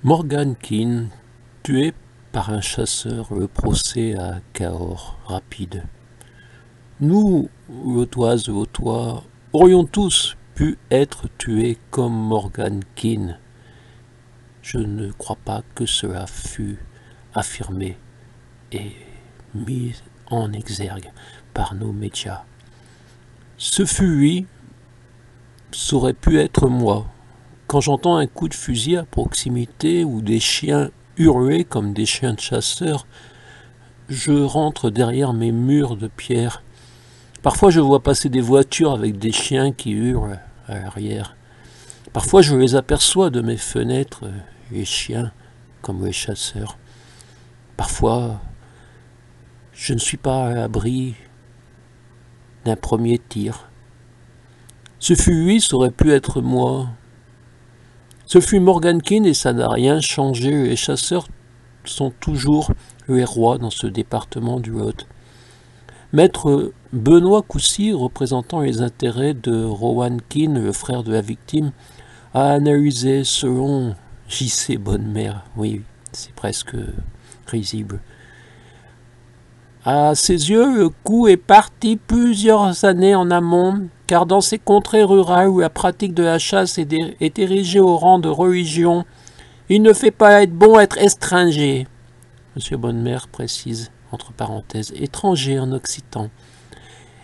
Morgan Keane, tué par un chasseur, le procès à Cahors, rapide. Nous, Hautoises et Hautois, aurions tous pu être tués comme Morgan Keane. Je ne crois pas que cela fût affirmé et mis en exergue par nos médias. Ce fut lui, ça aurait pu être moi. Quand j'entends un coup de fusil à proximité ou des chiens hurler comme des chiens de chasseurs, je rentre derrière mes murs de pierre. Parfois je vois passer des voitures avec des chiens qui hurlent à l'arrière. Parfois je les aperçois de mes fenêtres, les chiens comme les chasseurs. Parfois je ne suis pas à l'abri d'un premier tir. Ce fut lui, ça aurait pu être moi. Ce fut Morgan Keane et ça n'a rien changé. Les chasseurs sont toujours les rois dans ce département du Lot. Maître Benoît Coucy, représentant les intérêts de Rowan Keane, le frère de la victime, a analysé selon J.C. Bonnemère. Oui, c'est presque risible. À ses yeux, le coup est parti plusieurs années en amont, car dans ces contrées rurales où la pratique de la chasse est érigée au rang de religion, il ne fait pas être bon être étranger. Monsieur Bonnemère précise, entre parenthèses, étranger en occitan.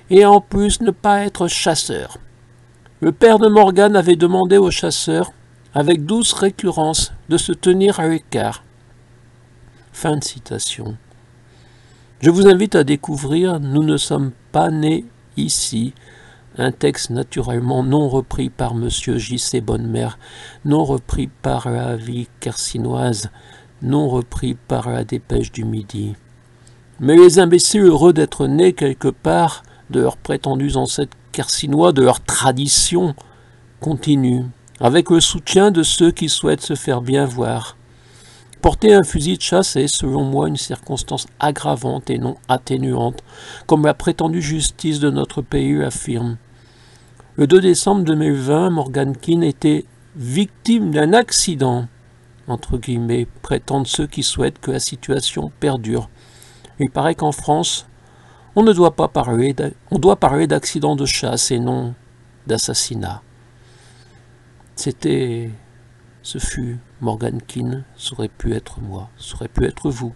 Et en plus ne pas être chasseur. Le père de Morgan avait demandé aux chasseurs, avec douce récurrence, de se tenir à l'écart. Fin de citation. Je vous invite à découvrir « Nous ne sommes pas nés ici », un texte naturellement non repris par M. J.C. Bonnemère, non repris par la Vie Quercinoise, non repris par la Dépêche du Midi. Mais les imbéciles heureux d'être nés quelque part, de leurs prétendus ancêtres quercinois, de leur tradition, continuent, avec le soutien de ceux qui souhaitent se faire bien voir. Porter un fusil de chasse est, selon moi, une circonstance aggravante et non atténuante, comme la prétendue justice de notre pays l'affirme. Le 2 décembre 2020, Morgan Keane était victime d'un accident, entre guillemets, prétendent ceux qui souhaitent que la situation perdure. Il paraît qu'en France, on doit parler d'accident de chasse et non d'assassinat. Ce fut Morgan Keane, ça aurait pu être moi, ça aurait pu être vous.